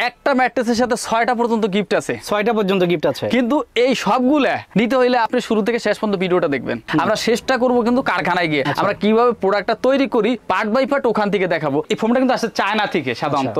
একটা ম্যাট্রেসের সাথে 6টা পর্যন্ত গিফট আছে, 6টা পর্যন্ত গিফট আছে। কিন্তু এই সবগুলা নিতে হইলে আপনি শুরু থেকে শেষ পর্যন্ত ভিডিওটা দেখবেন। আমরা চেষ্টা করব কিন্তু কারখানায় গিয়ে আমরা কিভাবে প্রোডাক্টটা তৈরি করি পার্ট বাই পার্ট ওখান থেকে দেখাবো। এই ফোনটা কিন্তু আসলে চায়না থেকে সাধারণত।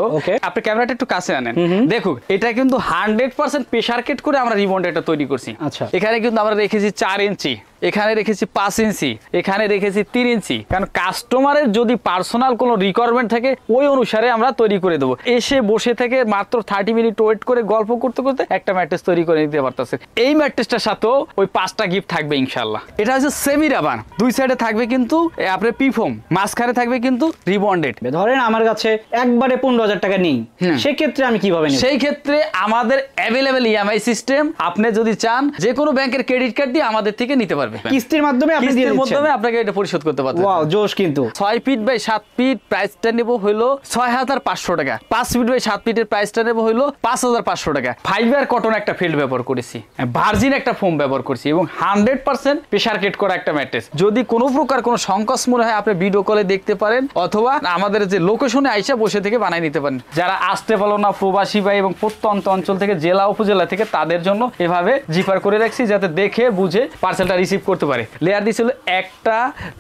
আপনি ক্যামেরাটা একটু কাছে আনেন, দেখুন এটা কিন্তু 100% প্রেসার কেট করে আমরা রিবন্ড এটা তৈরি করছি। এখানে কিন্তু আমরা রেখেছি 4 ইঞ্চি, এখানে রেখেছি 5 ইঞ্চি, এখানে রেখেছি 3 ইঞ্চি, কারণ কাস্টমারের যদি পার্সোনাল কোনো রিকোয়ারমেন্ট থাকে ওই অনুসারে আমরা তৈরি করে দেবো। এসে বসে থেকে মাত্র 30 মিনিট ওয়েট করে গল্প করতে করতে একটা ম্যাট্রেস তৈরি করে নিতে পারতেছে। এই ম্যাট্রেসটার সাথেও ওই 5টা গিফট থাকবে ইনশাআল্লাহ। এটা হচ্ছে সেমি রাবার, দুই সাইডে থাকবে কিন্তু আপনার পিফোম, মাঝখানে থাকবে কিন্তু রিবন্ডেড। ধরেন আমার কাছে একবারে 15,000 টাকা নেই, সেক্ষেত্রে আমি কিভাবে নেব? সেই ক্ষেত্রে আমাদের অ্যাভেলেবেল ইএমআই সিস্টেম, আপনি যদি চান যে কোনো ব্যাংকের ক্রেডিট কার্ড দিয়ে আমাদের থেকে নিতে পারবেন। কিস্তির মাধ্যমে আপনি দিয়ে দিচ্ছেন, মাধ্যমে আপনাকে এটা পরিশোধ করতে পারবেন। ওয়াও জোশ। কিন্তু 6 ফিট বাই 7 ফিট প্রাইসটা নেব হলো 6,500 টাকা, 5 ফিট বাই 7 ফিটের প্রাইসটা নেব হলো 5,500 টাকা। ফাইবার কটন একটা ফিল্ড ব্যবহার করেছি, ভার্জিন একটা ফোম ব্যবহার করছি এবং 100% প্রেসার কেট করা একটা ম্যাট্রেস। যদি কোনো প্রকার কোনো সংকোচ মনে হয় আপনি ভিডিও কলে দেখতে পারেন অথবা আমাদের যে লোকেশনে আইসা বসে থেকে বানাই নিতে পারেন। যারা আসতে পারলো না প্রবাসী ভাই এবং প্রত্যন্ত অঞ্চল থেকে জেলা উপজেলা থেকে তাদের জন্য এভাবে জিপার করে রাখছি যাতে দেখে বুঝে পার্সেলটা রিসিভ করতে পারে। লেয়ার দিয়েছিল 1টা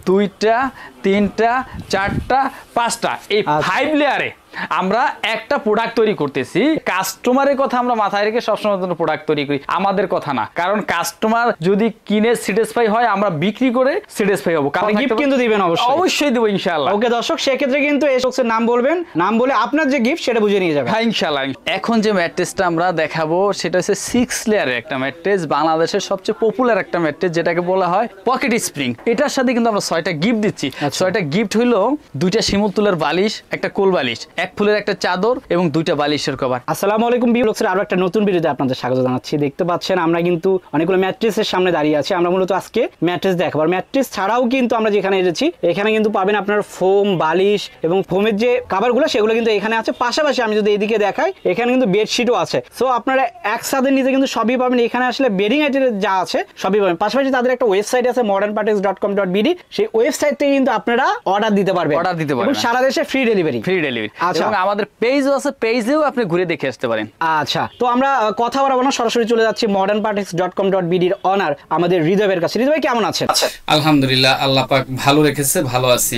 2টা 3টা 4টা 5টা, এই 5 লেয়ারে আমরা একটা প্রোডাক্ট তৈরি করতেছি। কাস্টমারের কথা আমরা মাথায় রেখে সবসময় প্রোডাক্ট তৈরি করি, আমাদের কথা না। কারণ কাস্টমার যদি কিনে স্যাটিসফাই হয় আমরা বিক্রি করে স্যাটিসফাই হবো। কারণ গিফট কিন্তু দিবেন অবশ্যই দেবো ইনশাআল্লাহ। ওকে দর্শক, সেক্ষেত্রে কিন্তু এই শখসের নাম বলবেন, নাম বলে আপনার যে গিফট সেটা বুঝে নিয়ে যাবেন। হ্যাঁ ইনশাআল্লাহ। এখন যে ম্যাট্রেসটা আমরা দেখাবো সেটা হচ্ছে 6 লেয়ারের একটা ম্যাট্রেস, বাংলাদেশের সবচেয়ে পপুলার একটা ম্যাট্রেস যেটাকে বলা হয় পকেট স্প্রিং। এটার সাথে কিন্তু আমরা 6টা গিফট দিচ্ছি। 6টা গিফট হলো 2টা শিমুল তুলার বালিশ, একটা কোল বালিশ, এক ফুলের একটা চাদর এবং 2টা বালিশের কভার। আসসালামু আলাইকুম ভিউয়ার্স, আরো একটা নতুন ভিডিওতে আপনাদের স্বাগত জানাচ্ছি। দেখতে পাচ্ছেন আমরা কিন্তু অনেকগুলো ম্যাট্রেসের সামনে দাঁড়িয়ে আছি। আমরা মূলত আজকে ম্যাট্রেস দেখাবো। ম্যাট্রেস ছাড়াও কিন্তু আমরা যেখানে এসেছি এখানে কিন্তু পাবেন আপনার ফোম, বালিশ এবং ফোমের যে কভারগুলো সেগুলো কিন্তু এখানে আছে। পাশাপাশি আমি যদি এইদিকে দেখাই এখানে কিন্তু বেডশিটও আছে। সো আপনারা একসাথে নিতে কিন্তু সবই পাবেন। এখানে আসলে বেডিং আইটেমের যা আছে সবই পাবেন। পাশাপাশি তাদের একটা ওয়েবসাইট আছে modernpartex.com.bd, সেই ওয়েবসাইট থেকে কিন্তু আপনারা অর্ডার দিতে পারবেন এবং সারা দেশে ফ্রি ডেলিভারি। আচ্ছা, এবং আমাদের পেজও আছে, পেজেও আপনি ঘুরে দেখে আসতে পারেন। আচ্ছা, তো আমরা কথা বলবো না, সরাসরি চলে যাচ্ছি modernpartex.com.bd এর অনার আমাদের হৃদয় ভাইয়ের কাছে। হৃদয় ভাই কেমন আছেন? আলহামদুলিল্লাহ, আল্লাহ পাক ভালো রেখেছে, ভালো আছি।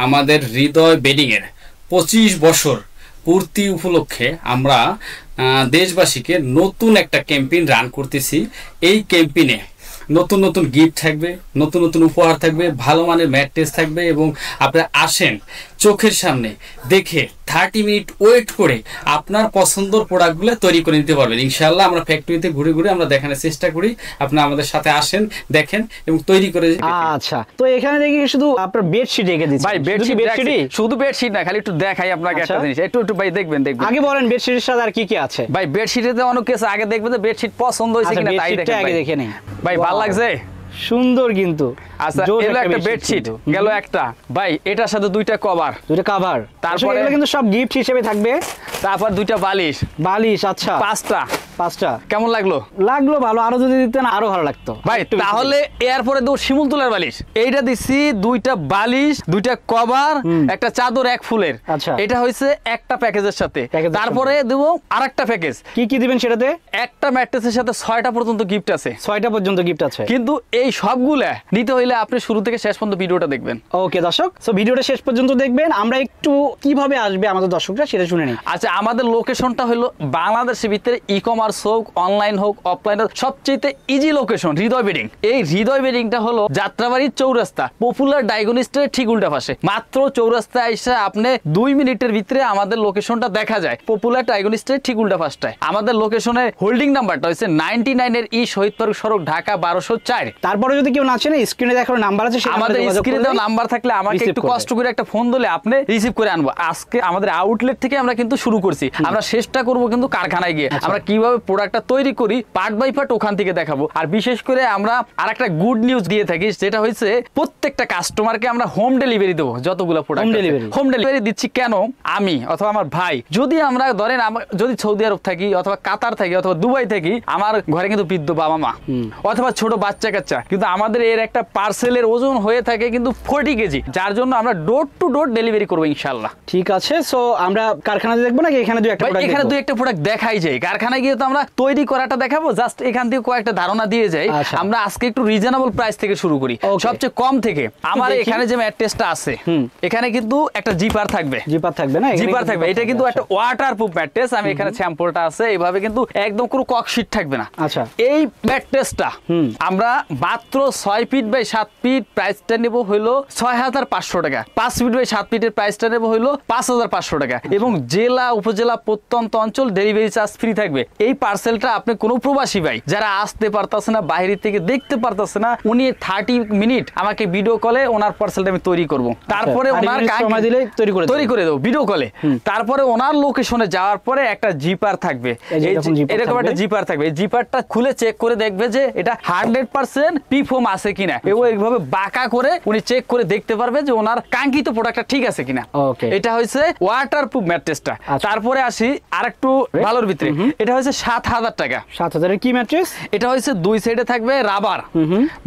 আমাদের হৃদয় বেডিং এর 25 বছর পূর্তি উপলক্ষে আমরা দেশবাসীকে নতুন একটা ক্যাম্পেইন রান করতেছি। এই ক্যাম্পেইনে নতুন নতুন গিফট থাকবে, নতুন নতুন উপহার থাকবে, ভালো মানের ম্যাট্রেস থাকবে এবং আপনারা আসেন চোখের সামনে দেখে 30 মিনিট ওয়েট করে আপনার পছন্দের প্রোডাক্টগুলো তৈরি করে নিতে পারবেন ইনশাআল্লাহ। আমরা ফ্যাক্টরিতে ঘুরে ঘুরে আমরা দেখানোর চেষ্টা করি, আপনারা আমাদের সাথে আসেন, দেখেন এবং তৈরি করে। আচ্ছা, তো এখানে দেখি শুধু আপনার বেডশিট রেখে দিচ্ছি। ভাই বেডশিট শুধু বেডশিট না, খালি একটু দেখাই আপনাকে একটা জিনিস, একটু ভাই দেখবেন। আগে বলেন বেডশিটের সাথে আর কি কি আছে? ভাই বেডশিটেতে অনেক কিছু, আগে দেখবেন যে বেডশিট পছন্দ হয়েছে কিনা তাই দেখেন। আগে দেখে নেই ভাই, ভালো লাগছে, সুন্দর কিন্তু। আচ্ছা, এলো একটা বেডশিট গেল একটা। ভাই এটার সাথে 2টা কভার, তারপরে এগুলো কিন্তু সব গিফট হিসেবে থাকবে। তারপর 2টা বালিশ। আচ্ছা, 5টা। কেমন লাগলো? ভালো, আরো যদি দিতেন আরো ভালো লাগতো ভাই। তাহলে এরপরে দেবো শিমুল তুলার বালিশ। এইটা দিচ্ছি 2টা বালিশ, 2টা কভার, একটা চাদর, এক ফুলের। আচ্ছা, এটা হয়েছে একটা প্যাকেজের সাথে। তারপরে দেবো আরেকটা প্যাকেজ। কি দিবেন সেটাতে? একটা ম্যাট্রেসের সাথে 6টা পর্যন্ত গিফট আছে, 6টা পর্যন্ত গিফট আছে। কিন্তু এই সবগুলা নিতে হইলে আপনি শুরু থেকে শেষ পর্যন্ত ভিডিওটা দেখবেন। ওকে দর্শক, সো ভিডিওটা শেষ পর্যন্ত দেখবেন। আমরা একটু কিভাবে আসবে আমাদের দর্শকরা সেটা শুনে নিই। আচ্ছা, আমাদের লোকেশনটা হলো বাংলাদেশের ভিতরে ই-কমার্স হোক, অনলাইন হোক, অফলাইন হোক, সবচেয়ে ইজি লোকেশন হৃদয় বেডিং। এই হৃদয় বেডিংটা হলো যাত্রাবাড়ির চৌরাস্তা, পপুলার ডায়াগনস্টিকের ঠিক উল্টা পাশে। মাত্র চৌরাস্তায় এসে আপনি 2 মিনিটের ভিতরে আমাদের লোকেশনটা দেখা যায়, পপুলার ডায়াগনস্টিকের ঠিক উল্টা পাশটায়। আমাদের লোকেশনের হোল্ডিং নাম্বারটা হচ্ছে 99 এর ই শহীদ পার্ক সড়ক, ঢাকা 1204। তারপরে যদি কেউ না চেনে স্ক্রিনে দেখার নাম্বার আছে, আমাদের স্ক্রিনে দেওয়া নাম্বার থাকলে আমাকে একটু কষ্ট করে একটা ফোন দিলে আপনি রিসিভ করে আনবো। আজকে আমাদের আউটলেট থেকে আমরা কিন্তু শুরু করছি, আমরা চেষ্টা করব কিন্তু কারখানায় গিয়ে আমরা কিভাবে প্রোডাক্টটা তৈরি করি পার্ট বাই পার্ট ওখান থেকে দেখাবো। আর বিশেষ করে আমরা আরেকটা গুড নিউজ দিয়ে থাকি, যেটা হচ্ছে প্রত্যেকটা কাস্টমারকে আমরা হোম ডেলিভারি দেবো। যতগুলো প্রোডাক্ট হোম ডেলিভারি দিচ্ছি কেন, আমি অথবা আমার ভাই যদি আমরা ধরেন যদি সৌদি আরব থাকি অথবা কাতার থাকি অথবা দুবাই থাকি, আমার ঘরে কিন্তু বৃদ্ধ বাবা মা অথবা ছোট বাচ্চা কাচ্চা, কিন্তু আমাদের এর একটা পার্সেলের ওজন হয়ে থাকে কিন্তু 40 কেজি, যার জন্য আমরা ডোর টু ডোর ডেলিভারি করবো ইনশাল্লাহ। ঠিক আছে, সো আমরা কারখানাতে দেখবো নাকি এখানে এখানে দুই একটা প্রোডাক্ট দেখাই যায়, কারখানায় গিয়ে তো আমরা তৈরি করাটা দেখাবো, জাস্ট এখান থেকে কয়েকটা ধারণা দিয়ে যাই। আমরা আজকে একটু রিজনেবল প্রাইস থেকে শুরু করি, সবচেয়ে কম থেকে। আমার এখানে যে ম্যাট্রেসটা আছে এখানে কিন্তু একটা জিপার থাকবে না, জিপার থাকবে। এটা কিন্তু একটা ওয়াটারপ্রুফ ম্যাট্রেস। আমি এখানে স্যাম্পলটা আছে, এইভাবে কিন্তু একদম কোনো ককশিট থাকবে না। আচ্ছা, এই ম্যাট্রেসটা আমরা মাত্র 6 ফিট বাই 7 ফিট প্রাইসটা নেব হলো 6500 টাকা। 5 ফিট বাই 7 ফিটের প্রাইসটা নেব হলো 5500 টাকা, এবং জেলা উপজেলা প্রত্যন্ত অঞ্চল ডেলিভারি চার্জ ফ্রি থাকবে। এই পার্সেলটা আপনি কোনো প্রবাসী ভাই যারা আসতে পারতেছে না, বাইরে থেকে দেখতে পারতেছে না, উনি 30 মিনিট আমাকে ভিডিও কলে ওনার পার্সেলটা আমি তৈরি করব, তারপরে ওনার সময় দিলে তৈরি করে দেবো ভিডিও কলে। তারপরে ওনার লোকেশনে যাওয়ার পরে একটা জিপার থাকবে, এরকম একটা জিপার থাকবে। এই জিপারটা খুলে চেক করে দেখবে যে এটা 100% পিফোম আছে কিনা, এবং এইভাবে বাঁকা করে উনি চেক করে দেখতে পারবে যে ওনার কাঙ্ক্ষিত প্রোডাক্টটা ঠিক আছে কিনা। এটা হচ্ছে ওয়াটারপ্রুফ ম্যাট্রেসটা। তারপরে আসি আরেকটু ভালোর ভিতরে, এটা হচ্ছে 7000 টাকা। 7000 এর কি ম্যাট্রেস? এটা হচ্ছে দুই সাইডে থাকবে রাবার,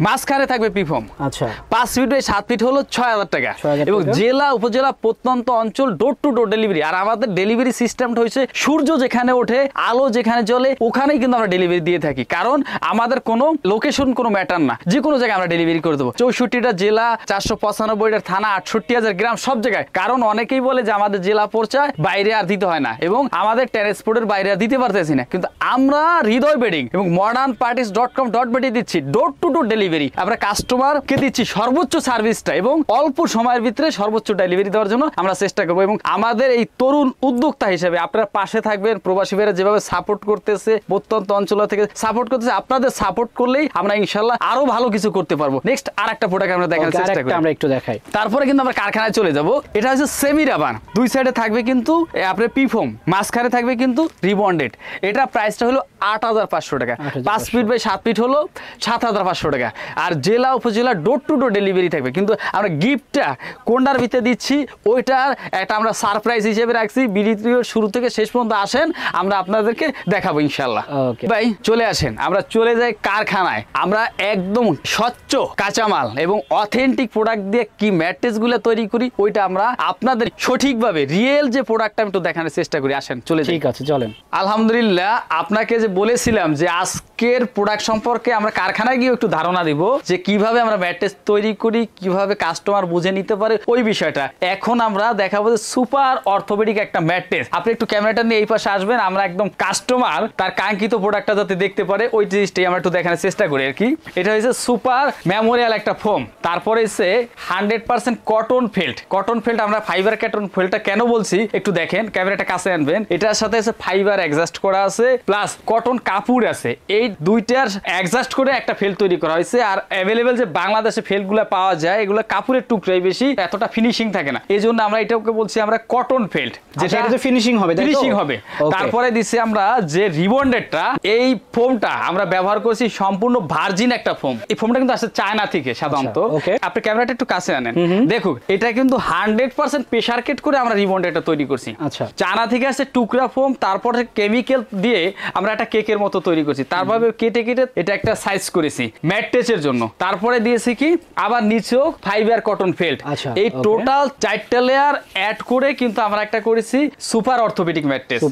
মাঝখানে থাকবে পিফোম। আচ্ছা, 5 ফিট বাই 7 ফিট হলো 6000 টাকা, এবং জেলা উপজেলা প্রত্যন্ত অঞ্চল ডোর টু ডোর ডেলিভারি। আর আমাদের ডেলিভারি সিস্টেমটা হচ্ছে সূর্য যেখানে ওঠে, আলো যেখানে জ্বলে, ওখানেই কিন্তু আমরা ডেলিভারি দিয়ে থাকি, কারণ আমাদের কোনো লোকেশন কোনো ম্যাটার না, যে কোনো জায়গায় আমরা ডেলিভারি করে দেবো। 64টা জেলা, 495টা থানা, 68,000 গ্রাম, সব জায়গায়। কারণ অনেকেই বলে যে আমাদের জেলা পর্যায়ে বাইরে আর দিতে হয় না, এবং আমাদের ট্রান্সপোর্টের বাইরে আর দিতে পারতেছি না, কিন্তু আমরা হৃদয় বেডিং এবং modernparties.com.bd দিচ্ছি ডোর টু ডোর ডেলিভারি। আমরা কাস্টমারকে দিচ্ছি সর্বোচ্চ সার্ভিসটা, এবং অল্প সময়ের ভিতরে সর্বোচ্চ ডেলিভারি দেওয়ার জন্য আমরা চেষ্টা করবো। এবং আমাদের এই তরুণ উদ্যোক্তা হিসেবে আপনারা পাশে থাকবেন। প্রবাসী ভাইরা যেভাবে সাপোর্ট করতেছে, প্রত্যন্ত অঞ্চল থেকে সাপোর্ট করতেছে, আপনাদের সাপোর্ট করলেই আমরা ইনশাল্লাহ আরো ভালো কিছু করতে পারবো। নেক্সট আরেকটা প্রোডাক্ট আমরা দেখার চেষ্টা করি, আমরা একটু দেখাই, তারপরে কিন্তু আমরা কারখানায় চলে যাব। এটা হচ্ছে সেমি রাবার, দুই সাইডে থাকবে কিন্তু আপনার পিফোম, মাঝখানে থাকবে কিন্তু রিবন্ডেড। এটা প্রাইসটা হলো 8500 টাকা। 5 ফিট বাই 7 ফিট হলো 7500 টাকা। আর জেলা উপজেলা ডোর টু ডোর ডেলিভারি থাকবে। কিন্তু আমরা গিফটটা কোনটার ভিতরে দিচ্ছি ওইটার একটা আমরা সারপ্রাইজ হিসেবে রাখছি। ভিডিও শুরু থেকে শেষ পর্যন্ত আসেন, আমরা আপনাদেরকে দেখাবো ইনশাল্লাহ। ভাই চলে আসেন, আমরা চলে যাই কারখানায়। আমরা একদম স্বচ্ছ কাঁচামাল এবং অথেন্টিক প্রোডাক্ট দিয়ে কি ম্যাট্রেস গুলো তৈরি করি, ওইটা আমরা আপনাদের সঠিকভাবে রিয়েল যে প্রোডাক্টটা আমি একটু দেখানোর চেষ্টা করি। আসেন চলে যাই। ঠিক আছে, চলেন। আলহামদুলিল্লাহ, আপনাকে যে বলেছিলাম যে আজকের প্রোডাক্ট সম্পর্কে আমরা কারখানায় গিয়ে একটু ধারণা দিব যে কিভাবে আমরা ম্যাট্রেস তৈরি করি, কিভাবে কাস্টমার বুঝে নিতে পারে ওই বিষয়টা। এখন আমরা দেখাবো যে সুপার অর্থোপেডিক একটা ম্যাট্রেস। আপনি একটু ক্যামেরাটা নিয়ে এই পাশে আসবেন, আমরা একদম কাস্টমার তার কাঙ্ক্ষিত প্রোডাক্টটা যাতে দেখতে পারে ওই জিনিসটাই আমরা একটু দেখানোর চেষ্টা করি আর কি। এটা হচ্ছে সুপার মেমোরিয়াল একটা ফোম, তারপরে হচ্ছে 100% কটন ফেল্ট। কটন ফেল্ট আমরা ফাইবার কটন ফেল্টটা কেন বলছি একটু দেখেন, ক্যামেরাটা কাছে আনবেন। এটার সাথে আছে ফাইবার অ্যাডজাস্ট করা আছে, প্লাস কটন কাপড় আছে। এই দুইটার অ্যাডজাস্ট করে একটা ফেল্ট তৈরি করা হয়েছে। আর অ্যাভেলেবেল যে বাংলাদেশে ফেল্টগুলো পাওয়া যায়, এগুলো কাপড়ের টুকরাই বেশি, এতটা ফিনিশিং থাকে না। এই জন্য আমরা এটাকে বলছি আমরা কটন ফেল্ট, যেটা ফিনিশিং হবে। তারপরে দিচ্ছি আমরা যে রিবন্ডেডটা, এই ফোমটা আমরা ব্যবহার করছি সম্পূর্ণ ভার্জিন একটা ফোম। এই ফোমটা কিন্তু আসছে চায়না থেকে সাধারণত। আপনি ক্যামেরাটা একটু কাছে আনেন, দেখুন এটা কিন্তু 100% প্রেসার কেট করে আমরা রিবন্ডেডটা তৈরি করছি। আচ্ছা, চায়না থেকে আসছে টুকরা ফোম, তারপরে কেমিক্যাল দিয়ে আমরা একটা কেকের মতো তৈরি করছি। তারপরে কেটে কেটে এটা একটা সাইজ করেছি ম্যাট্রেসের জন্য। তারপরে দিয়েছি কি আবার নিচেও ফাইবার কটন ফেল্ট। এই টোটাল 4টা লেয়ার অ্যাড করে কিন্তু আমরা একটা করেছি সুপার অর্থোপেডিক ম্যাট্রেস।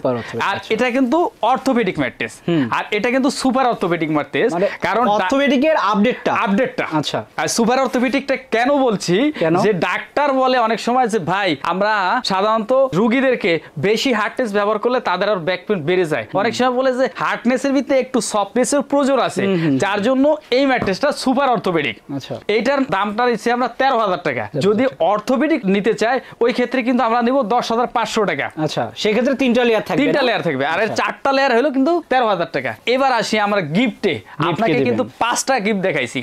আর এটা কিন্তু অর্থোপেডিক ম্যাট্রেস, আর এটা কিন্তু সুপার অর্থোপেডিক ম্যাট্রেস, কারণ অর্থোপেডিকের আপডেটটা। আচ্ছা, আর সুপার অর্থোপেডিকটা কেন বলছি, যে ডাক্তার বলে অনেক সময় যে ভাই আমরা সাধারণত রোগীদেরকে বেশি হার্ডনেস ব্যবহার করলে তাদের আর ব্যাক পেইন বেড়ে যায়। অনেক সময় বলে যে হার্ডনেসের ভিতরে একটু সফটনেসের প্রয়োজন আছে, যার জন্য এই ম্যাট্রেসটা সুপার অর্থোপেডিক। আচ্ছা, এইটার দামটা নিচ্ছে আমরা 13,000 টাকা। যদি অর্থোপেডিক নিতে চাই ওই ক্ষেত্রে কিন্তু আমরা নিব 10,500 টাকা। আচ্ছা, সেক্ষেত্রে 3টা লেয়ার থাকবে, আর 4টা লেয়ার হলো কিন্তু 13,000 টাকা। এবার আসি আমরা গিফটে। আপনাকে কিন্তু 5টা গিফট দেখাইছি,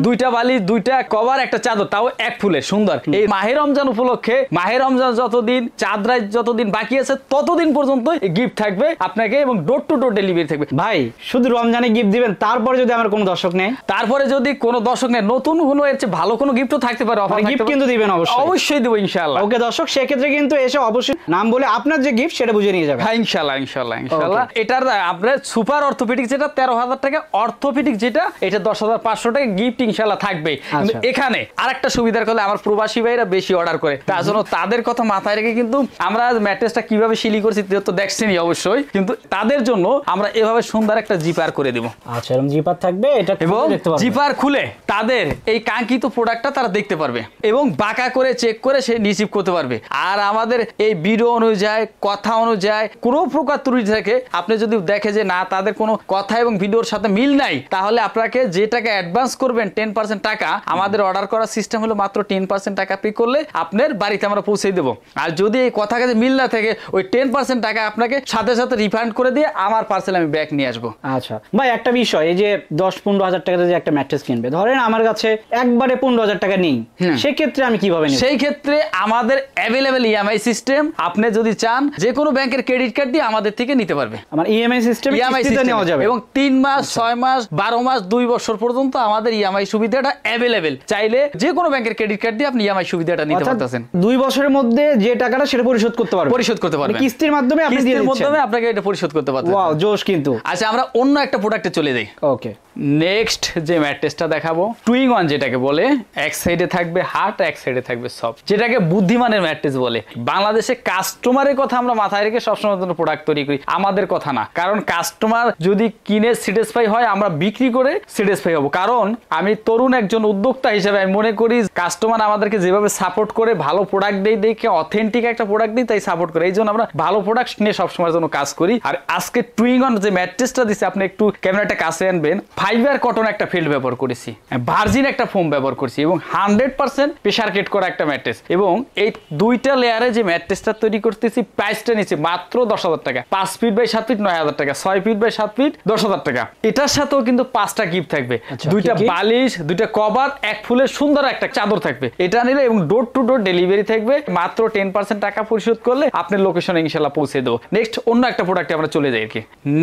2টা বালি, 2টা কভার, একটা চাদর, তাও এক ফুলের সুন্দর। এই মাহে রমজান উপলক্ষে, মাহে রমজান যতদিন চাঁদ রাত যতদিন বাকি আছে ততদিন পর্যন্ত গিফট থাকবে আপনাকে, এবং ডোর টু ডোর ডেলিভারি থাকবে। ভাই শুধু রমজানে গিফট দিবেন, তারপরে যদি আমার কোনো দর্শক নেয়, তারপরে যদি কোনো দর্শক নেয়, নতুন কোনো এর চেয়ে ভালো কোনো গিফটও থাকতে পারে, অফার গিফট কিন্তু দিবেন অবশ্যই। অবশ্যই দেবো ইনশাআল্লাহ। ওকে দর্শক, সেক্ষেত্রে কিন্তু এসে অবশ্যই নাম বলে আপনার যে গিফট সেটা বুঝে নিয়ে যাবে। হ্যাঁ ইনশাআল্লাহ ইনশাআল্লাহ ইনশাআল্লাহ। এটার আপনার সুপার অর্থোপেডিক যেটা 13,000 টাকা, অর্থোপেডিক যেটা এটা 10,500 টাকা গিফট ইনশাআল্লাহ থাকবে। কিন্তু এখানে আরেকটা সুবিধার কথা, আমার প্রবাসী ভাইরা বেশি অর্ডার করে, তার জন্য তাদের কথা মাথায় রেখে কিন্তু আমরা ম্যাট্রেসটা কিভাবে সিলি করছি তো দেখছেনই অবশ্যই, কিন্তু তাদের জন্য আমরা এভাবে সুন্দর একটা জিপার করে দেব। আচ্ছা, এরকম জিপার থাকবে, এটা এবং দেখতে পারবে। জিপার খুলে তাদের এই কাঙ্ক্ষিত প্রোডাক্টটা তারা দেখতে পারবে এবং বাঁকা করে চেক করে সে রিসিভ করতে পারবে। আর আমাদের এই ভিডিও অনুযায়ী, কথা অনুযায়ী কোনো প্রকার ত্রুটি থাকে, আপনি যদি দেখে যে না তাদের কোনো কথা এবং ভিডিওর সাথে মিল নাই, তাহলে আপনাকে যে টাকা অ্যাডভান্স করবেন 10% টাকা, আমাদের অর্ডার করার সিস্টেম হলো মাত্র 10% টাকা পে করলে আপনার বাড়িতে আমরা পৌঁছে দেবো। আর যদি এই কথা কাছে মিল না থাকে, ওই 10% টাকা আপনাকে সাথে সাথে রিফান্ড করে দিয়ে আমার পার্সেল আমি ব্যাক নিয়ে আসবো। আচ্ছা ভাই, একটা বিষয়, এই যে 10-15 হাজার টাকাতে যে একটা ম্যাট্রেস কিনবে, ধরেন আমার কাছে একবারে 15,000 টাকা নেই, সেক্ষেত্রে আমি কিভাবে নেব? সেই ক্ষেত্রে আমাদের অ্যাভেলেবেল ইএমআই সিস্টেম, আপনি যদি চান যে কোনো ব্যাংকের ক্রেডিট কার্ড দিয়ে আমাদের থেকে নিতে পারবে। আমার ইএমআই সিস্টেম নেওয়া যাবে এবং 3 মাস, 6 মাস, 12 মাস, 2 বছর পর্যন্ত আমাদের ইএমআই সুবিধাটা অ্যাভেলেবেল। চাইলে যে কোনো ব্যাংকের ক্রেডিট কার্ড দিয়ে আপনি ইএমআই সুবিধাটা নিতে পারতেছেন। 2 বছরের মধ্যে যে টাকাটা সেটা পরিশোধ করতে পারবেন, কিস্তির মাধ্যমে আপনি দিয়ে দিচ্ছেন, মাধ্যমে আপনাকে এটা পরিশোধ করতে পারবেন। ওয়াও, জোশ কিন্তু। আচ্ছা, আমরা অন্য একটা প্রোডাক্টে চলে যাই। ওকে, নেক্সট যে ম্যাট্রেসটা দেখাবো, টুইং ওয়ান যেটাকে বলে, এক সাইডে থাকবে হার্ড, এক সাইডে থাকবে সফট, যেটাকে বুদ্ধিমানের ম্যাট্রেস বলে। বাংলাদেশে কাস্টমারের কথা আমরা মাথায় রেখে সবসময় প্রোডাক্ট তৈরি করি, আমাদের কথা না। কারণ কাস্টমার যদি কিনে স্যাটিসফাই হয়, আমরা বিক্রি করে স্যাটিসফাই হব। কারণ আমি তরুণ একজন উদ্যোক্তা হিসেবে আমি মনে করি কাস্টমার আমাদেরকে যেভাবে সাপোর্ট করে, ভালো প্রোডাক্ট দেই, দেখে অথেন্টিক একটা প্রোডাক্ট দিই, তাই সাপোর্ট করে। এই জন্য আমরা ভালো প্রোডাক্ট নিয়ে সবসময়ের জন্য কাজ করি। আর আজকে টুইং ওয়ান যে ম্যাট্রেসটা দিচ্ছে, আপনি একটু ক্যামেরাটা কাছে আনবেন, ফাইবার কটন একটা ফিল্ড ব্যবহার করেছি, ভার্জিন একটা ফোম ব্যবহার করছি এবং 100% প্রেসার কেট করা একটা ম্যাট্রেস। এবং এই দুইটা লেয়ারে যে ম্যাট্রেসটা তৈরি করতেছি, প্রাইসটা নিচ্ছে মাত্র 10,000 টাকা। 5 ফিট বাই 7 ফিট 9,000 টাকা, 6 ফিট বাই 7 ফিট 10,000 টাকা। এটার সাথেও কিন্তু 5টা গিফট থাকবে, 2টা বালিশ, 2টা কভার, এক ফুলের সুন্দর একটা চাদর থাকবে। এটা নিলে এবং ডোর টু ডোর ডেলিভারি থাকবে। মাত্র 10% টাকা পরিশোধ করলে আপনার লোকেশনে ইনশাআল্লাহ পৌঁছে দেবো। নেক্সট অন্য একটা প্রোডাক্টে আমরা চলে যাই।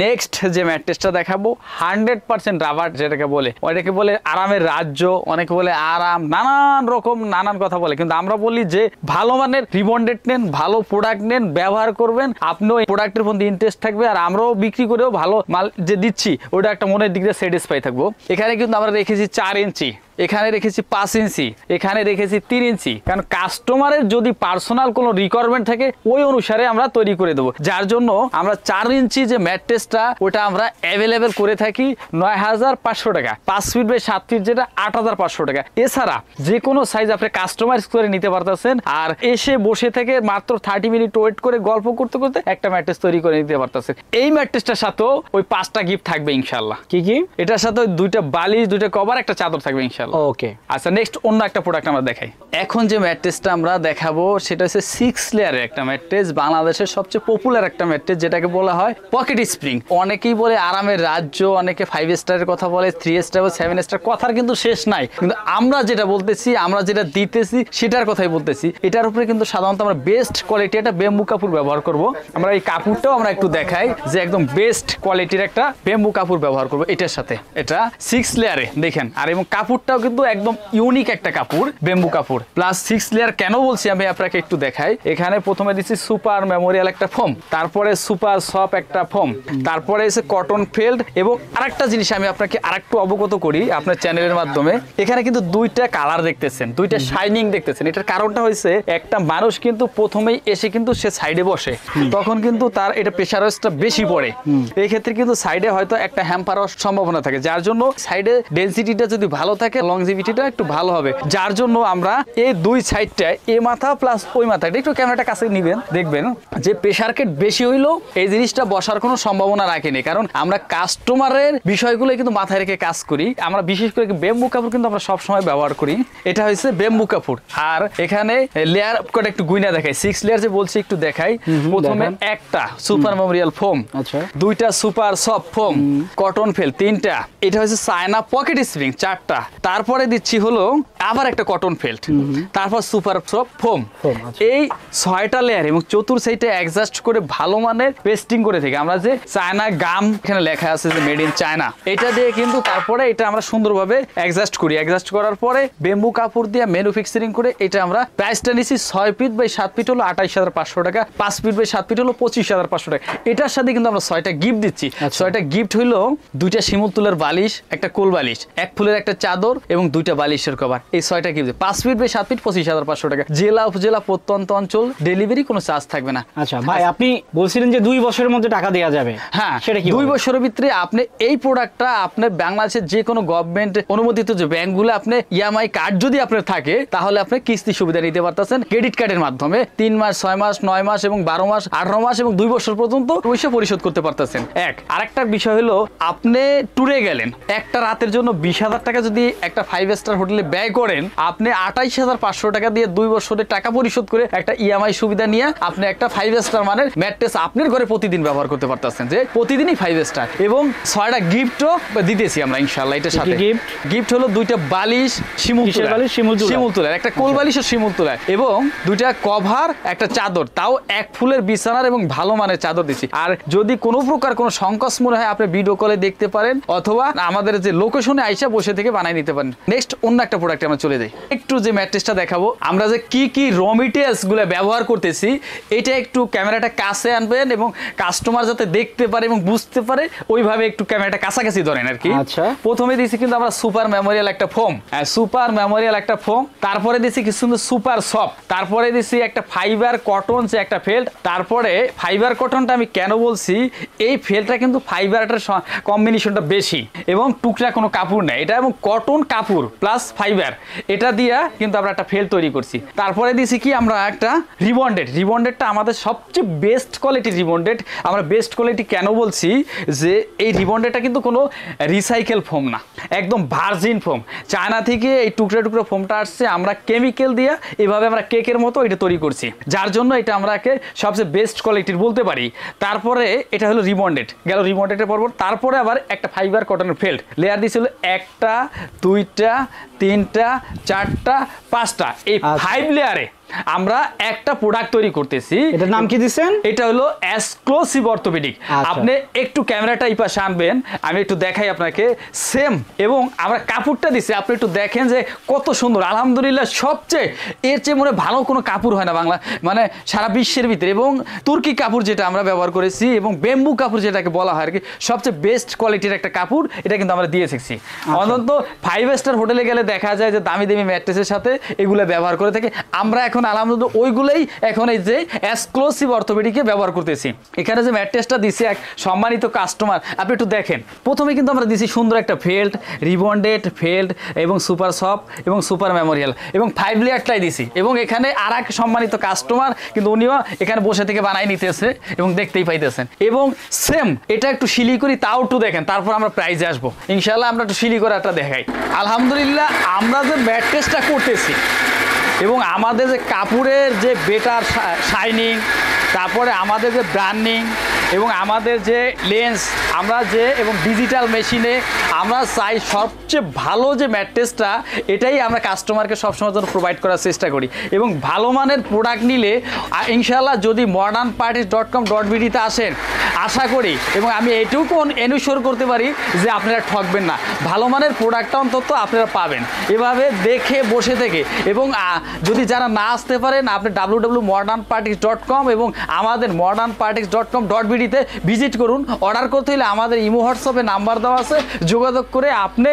নেক্সট যে ম্যাট্রেসটা দেখাবো, 100% রাবার যেটাকে বলে, ওইটাকে বলে আরামের রাজ্য, অনেকে বলে আরাম, নানান রকম নানান কথা বলে, কিন্তু আমরা বলি যে ভালো মানের রিবন্ডেড নেন, ভালো প্রোডাক্ট নেন, ব্যবহার করবেন, আপনিও এই প্রোডাক্টের প্রতি ইন্টারেস্ট থাকবে, আর আমরাও বিক্রি করেও ভালো মাল যে দিচ্ছি ওটা একটা মনের দিক দিয়ে স্যাটিসফাই থাকবো। এখানে কিন্তু আমরা রেখেছি 4 ইঞ্চি, এখানে রেখেছি 5 ইঞ্চি, এখানে রেখেছি 3 ইঞ্চি। কারণ কাস্টমারের যদি পার্সোনাল কোনো রিকোয়ারমেন্ট থাকে, ওই অনুসারে আমরা তৈরি করে দেবো। যার জন্য আমরা 4 ইঞ্চি যে ম্যাট্রেসটা, ওটা আমরা অ্যাভেলেবেল করে থাকি 9,500 টাকা। 5 ফিট বাই 7 ফিট যেটা 8,500 টাকা। এছাড়া যে কোনো সাইজ আপনি কাস্টমাইজ করে নিতে পারতেছেন, আর এসে বসে থেকে মাত্র 30 মিনিট ওয়েট করে গল্প করতে করতে একটা ম্যাট্রেস তৈরি করে নিতে পারতেছেন। এই ম্যাট্রেসটার সাথেও ওই 5টা গিফট থাকবে ইনশাআল্লাহ। কি কি? এটার সাথে 2টা বালিশ, 2টা কভার, একটা চাদর থাকবে ইনশাআল্লাহ। ওকে, আচ্ছা, নেক্সট অন্য একটা প্রোডাক্ট আমরা দেখাই। এখন যে ম্যাট্রেসটা আমরা দেখাবো সেটা হচ্ছে 6 লেয়ারের একটা ম্যাট্রেস, বাংলাদেশের সবচেয়ে পপুলার একটা ম্যাট্রেস, যেটাকে বলা হয় পকেট স্প্রিং। অনেকেই বলে আরামের রাজ্য, অনেকে 5 স্টারের কথা বলে, 3 স্টার, 7 স্টার, কথার কিন্তু শেষ নাই। কিন্তু আমরা যেটা বলতেছি, আমরা যেটা দিতেছি সেটার কথাই বলতেছি। এটার উপরে কিন্তু সাধারণত আমরা বেস্ট কোয়ালিটি একটা বেম্বু কাপড় ব্যবহার করব। আমরা এই কাপড়টাও আমরা একটু দেখাই যে একদম বেস্ট কোয়ালিটির একটা বেম্বু কাপড় ব্যবহার করব এটার সাথে। এটা 6 লেয়ারে দেখেন, আর এবং কাপড়টাও কিন্তু একদম ইউনিক একটা কাপড়, বেম্বু কাপড় প্লাস 6 লেয়ার। কেন বলছি আমি আপনাকে একটু দেখাই। এখানে প্রথমে দিচ্ছি সুপার মেমোরিয়াল একটা ফোম, তারপরে সুপার সফট একটা ফোম, তারপরে এসে কটন ফেল্ড। এবং আরেকটা জিনিস আমি আপনাকে আরেকটু অবগত করি আপনার চ্যানেলের মাধ্যমে, এখানে কিন্তু 2টা কালার দেখতেছেন, 2টা শাইনিং দেখতেছেন। এটার কারণটা হয়েছে, একটা মানুষ কিন্তু প্রথমেই এসে কিন্তু সে সাইডে বসে, তখন কিন্তু তার এটা প্রেসারাইজটা বেশি পড়ে। এই ক্ষেত্রে কিন্তু সাইডে হয়তো একটা হ্যাম্পার হওয়ার সম্ভাবনা থাকে, যার জন্য সাইডে ডেনসিটিটা যদি ভালো থাকে, লংজিভিটিটা একটু ভালো হবে। যার জন্য আমরা এই 2 সাইডটায়, এ মাথা প্লাস ওই মাথাটা, একটু ক্যামেরাটা কাছে নিবেন, দেখবেন যে প্রেসার কেট বেশি হইলো এই জিনিসটা বসার কোনো সম্ভাবনা রাখেনি। কারণ আমরা কাস্টমারের বিষয়গুলো কিন্তু মাথায় রেখে কাজ করি। আমরা বিশেষ করে বেম্বু কাপড় কিন্তু আমরা সবসময় ব্যবহার করি। এটা হচ্ছে বেম্বু কাপড়। আর এখানে লেয়ার করে একটু গুইনা দেখাই, 6 লেয়ার যে বলছি একটু দেখাই। প্রথমে একটা সুপার মেমোরিয়াল ফোম, 2টা super soft foam, cotton fail 3টা, এটা হচ্ছে চায়না পকেট স্প্রিং 4টা, তারপরে দিচ্ছি হলো আবার একটা কটন ফেল্ট, তারপর সুপার সফট ফোম। এই 6টা লেয়ার এবং চতুর সাইডে অ্যাডজাস্ট করে ভালো মানের পেস্টিং করে থেকে আমরা যে চায়না গাম এখানে লেখা আছে যে মেড ইন চায়না, এটা দিয়ে কিন্তু তারপরে এটা আমরা সুন্দরভাবে অ্যাডজাস্ট করি। অ্যাডজাস্ট করার পরে বেম্বু কাপড় দিয়ে ম্যানুফ্যাকচারিং করে এটা আমরা প্রাইসটা নিছি 6 ফিট বাই 7 ফিট হলো 28,500 টাকা, 5 ফিট বাই 7 ফিট হলো 25,500 টাকা। এটার সাথে কিন্তু আমরা 6টা গিফট দিচ্ছি। 6টা গিফট হইলো 2টা শিমুল তুলের বালিশ, একটা কোল বালিশ, 1 ফুলের একটা চাদর এবং 2টা বালিশের কভার। এই 6টা গিফট 5 ফিট বাই 7 ফিট 25,500 টাকা। জেলা উপজেলা প্রত্যন্ত অঞ্চল ডেলিভারি কোনো চার্জ থাকবে না। আচ্ছা ভাই, আপনি বলছিলেন যে 2 বছরের মধ্যে টাকা দেওয়া যাবে। হ্যাঁ, সেটা কি 2 বছরের ভিতরে আপনি এই প্রোডাক্টটা আপনি বাংলাদেশের যে কোনো গভর্নমেন্ট অনুমোদিত যে ব্যাংকগুলো আপনি ইএমআই কার্ড যদি আপনার থাকে তাহলে আপনি কিস্তি সুবিধা নিতে পারতেছেন ক্রেডিট কার্ডের মাধ্যমে। 3 মাস, 6 মাস, 9 মাস এবং 12 মাস, 18 মাস এবং 2 বছর পর্যন্ত পয়সা পরিশোধ করতে পারতেছেন। আরেকটা বিষয় হলো আপনি ট্যুরে গেলেন, একটা রাতের জন্য 20,000 টাকা যদি একটা 5 স্টার হোটেলে ব্যয় করেন, আপনি 28,500 টাকা দিয়ে 2 বছরের টাকা পরিশোধ করে একটা ইএমআই সুবিধা নিয়ে আপনি একটা 5 স্টার মানের ম্যাট্রেস আপনার ঘরে প্রতিদিন ব্যবহার করতে পারতেছেন, যে প্রতিদিনই 5 স্টার। এবং 6টা গিফটও দিতেছি আমরা ইনশাআল্লাহ। এটার সাথে গিফট হলো 2টা বালিশ শিমুল তুলার, একটা কোল বালিশ ও শিমুল তুলার এবং 2টা কভার, একটা চাদর, তাও 1 ফুলের বিছানার এবং ভালো মানের চাদর দিচ্ছি। আর যদি কোনো প্রকার কোনো সংকোচ মনে হয় আপনি ভিডিও কলে দেখতে পারেন অথবা আমাদের যে লোকেশনে আইসা বসে থেকে বানাই নিতে পারেন। নেক্সট অন্য একটা প্রোডাক্টে আমরা চলে যাই। একটু যে ম্যাট্রেসটা দেখাবো, আমরা যে কি র মেটেরিয়ালস গুলো ব্যবহার করতেছি এটা একটু ক্যামেরাটা কাছে আনবেন এবং কাস্টমার যাতে দেখতে পারে এবং বুঝতে পারে ওইভাবে একটু ক্যামেরাটা কাছাকাছি ধরেন আর কি। আচ্ছা, প্রথমে দিয়েছি কিন্তু আমরা সুপার মেমোরিয়াল একটা ফোম, তারপরে দিয়েছি কিছু সুন্দর সুপার সফট, তারপরে দিয়েছি একটা ফাইবার কটন যে একটা ফেল্ট। তারপরে ফাইবার কটনটা আমি কেন বলছি, এই ফেল্টটা কিন্তু ফাইবারটার কম্বিনেশনটা বেশি এবং টুকরা কোনো কাপড় নেই এটা, এবং কটন কাপড় প্লাস ফাইবার, এটা দিয়া কিন্তু আমরা একটা ফেল্ট তৈরি করছি। তারপরে দিয়েছি কি আমরা একটা রিবন্ডেডটা আমাদের সবচেয়ে বেস্ট কোয়ালিটির রিবন্ডেড। আমরা বেস্ট কোয়ালিটি কেন বলছি, যে এই রিবন্ডেডটা কিন্তু কোনো রিসাইকেল ফোম না, একদম ভার্জিন ফোম। চায়না থেকে এই টুকরা ফোমটা আসছে, আমরা কেমিক্যাল দিয়ে এভাবে আমরা কেকের মতো এটা তৈরি করছি, যার জন্য এটা আমরাকে সবচেয়ে বেস্ট কোয়ালিটির বলতে পারি। তারপরে এটা হলো রিবন্ডেড গেল, রিবন্ডেডের পর তারপরে আবার একটা ফাইবার কটনের ফেল্ট লেয়ার দিয়েছিল 1টা 2টা 3টা 4টা 5টা, এই 5 লেয়ারে আমরা একটা প্রোডাক্ট তৈরি করতেছি। এটার নাম কি দিবেন? এটা হলো এক্সক্লুসিভ অর্থোপেডিক। আপনি একটু ক্যামেরাটা এই পাশে আনবেন, আমি একটু দেখাই আপনাকে সেম। এবং আমরা কাপড়টা দিছি, আপনি একটু দেখেন যে কত সুন্দর। আলহামদুলিল্লাহ সবচেয়ে এর চেয়ে মনে ভালো কোনো কাপড় হয় না বাংলা মানে সারা বিশ্বের ভিতরে। এবং তুর্কি কাপড় যেটা আমরা ব্যবহার করেছি এবং বেম্বু কাপড় যেটাকে বলা হয় আর কি, সবচেয়ে বেস্ট কোয়ালিটির একটা কাপড় এটা কিন্তু আমরা দিয়ে শিখছি। অন্তত 5 স্টার হোটেলে গেলে দেখা যায় যে দামি ম্যাট্রেসের সাথে এগুলো ব্যবহার করে থাকে। আমরা এখন আলহামদুলিল্লাহ ওইগুলোই এখন এই যে এক্সক্লুসিভ অর্থোপেডিকে ব্যবহার করতেছি। এখানে যে ম্যাট্রেসটা দিছি এক সম্মানিত কাস্টমার, আপনি একটু দেখেন। প্রথমে কিন্তু আমরা দিছি সুন্দর একটা ফেল্ট, রিবন্ডেড ফেল্ট এবং সুপার সফট এবং সুপার মেমোরিয়াল এবং 5 লেয়ারটাই দিছি। এবং এখানে আর এক সম্মানিত কাস্টমার কিন্তু উনিও এখানে বসে থেকে বানাই নিতেছে এবং দেখতেই পাইতেছেন। এবং সেম এটা একটু শিলি করি, তাও একটু দেখেন, তারপর আমরা প্রাইজে আসবো ইনশাল্লাহ। আমরা একটু শিলি করাটা দেখাই। আলহামদুলিল্লাহ আমরা যে ম্যাট্রেসটা করতেছি এবং আমাদের যে কাপড়ের যে বেটার শাইনিং, তারপরে আমাদের যে ব্র্যান্ডিং এবং আমাদের যে লেন্স আমরা যে এবং ডিজিটাল মেশিনে আমরা চাই সবচেয়ে ভালো যে ম্যাট্রেসটা, এটাই আমরা কাস্টমারকে সবসময় জন্য প্রোভাইড করার চেষ্টা করি। এবং ভালো মানের প্রোডাক্ট নিলে ইনশাআল্লাহ যদি modernparties.com.bd-তে আসেন, আশা করি এবং আমি এইটুকু এনশিওর করতে পারি যে আপনারা ঠকবেন না, ভালো মানের প্রোডাক্টটা অন্তত আপনারা পাবেন এভাবে দেখে বসে থেকে। এবং যদি যারা না আসতে পারেন, আপনি www.modernparties.com এবং আমাদের modernparties.com.bd-তে ভিজিট করুন। অর্ডার করতে হলে আমাদের ইমো হোয়াটসঅ্যাপে নাম্বার দেওয়া আছে, যোগাযোগ করে আপনি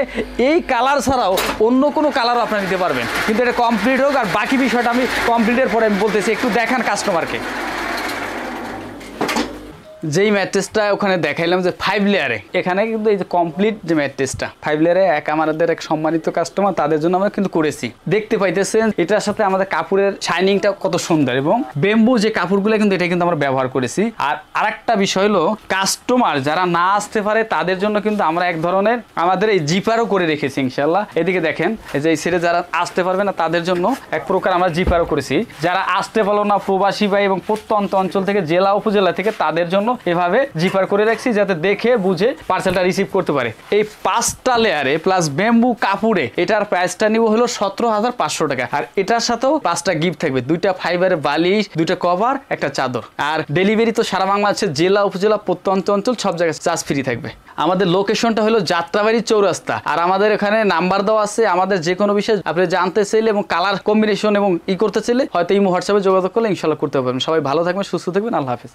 এই কালার ছাড়াও অন্য কোনো কালারও আপনি নিতে পারবেন। কিন্তু এটা কমপ্লিট হোক, আর বাকি বিষয়টা আমি কমপ্লিটের পরে আমি বলতেছি। একটু দেখান কাস্টমারকে যেই ম্যাট্রেসটা ওখানে দেখাইলাম যে 5 লেয়ারে, এখানে কিন্তু এই যে কমপ্লিট যে ম্যাট্রেসটা 5 লেয়ারে আমাদের এক সম্মানিত কাস্টমার, তাদের জন্য আমরা কিন্তু করেছি। দেখতে পাইতেছেন এটার সাথে আমাদের কাপড়ের শাইনিংটা কত সুন্দর এবং বেম্বু যে কাপড়গুলো কিন্তু এটা কিন্তু আমরা ব্যবহার করেছি। আর আরেকটা বিষয় হলো কাস্টমার যারা না আসতে পারে তাদের জন্য কিন্তু আমরা এক ধরনের আমাদের এই জিপারও করে রেখেছি ইনশাল্লাহ। এদিকে দেখেন এই যে এই সেটে যারা আসতে পারবে না তাদের জন্য এক প্রকার আমরা জিপারও করেছি। যারা আসতে পারলো না প্রবাসী ভাই এবং প্রত্যন্ত অঞ্চল থেকে, জেলা উপজেলা থেকে, তাদের জন্য এভাবে জিপার করে রাখছি যাতে দেখে বুঝে পার্সেলটা রিসিভ করতে পারে। এই 5টা লেয়ারে প্লাস ব্যাম্বু কাপড়ে এটার প্রাইসটা নিব হলো 17,500 টাকা। আর এটার সাথেও 5টা গিফট থাকবে, 2টা ফাইবারের বালিশ, 2টা কভার, একটা চাদর। আর ডেলিভারি তো সারা বাংলাদেশের জেলা উপজেলা প্রত্যন্ত অঞ্চল সব জায়গায় চার্জ ফ্রি থাকবে। আমাদের লোকেশনটা হলো যাত্রাবাড়ি চৌরাস্তা। আর আমাদের এখানে নাম্বার দেওয়া আছে, আমাদের যে কোনো বিষয় আপনি জানতে চাইলে এবং কালার কম্বিনেশন এবং করতে চাইলে হয়তো এই হোয়াটসঅ্যাপে যোগাযোগ করলে ইনশাল্লাহ করতে পারবেন। সবাই ভালো থাকবেন, সুস্থ থাকবেন, আল্লাহ হাফেজ।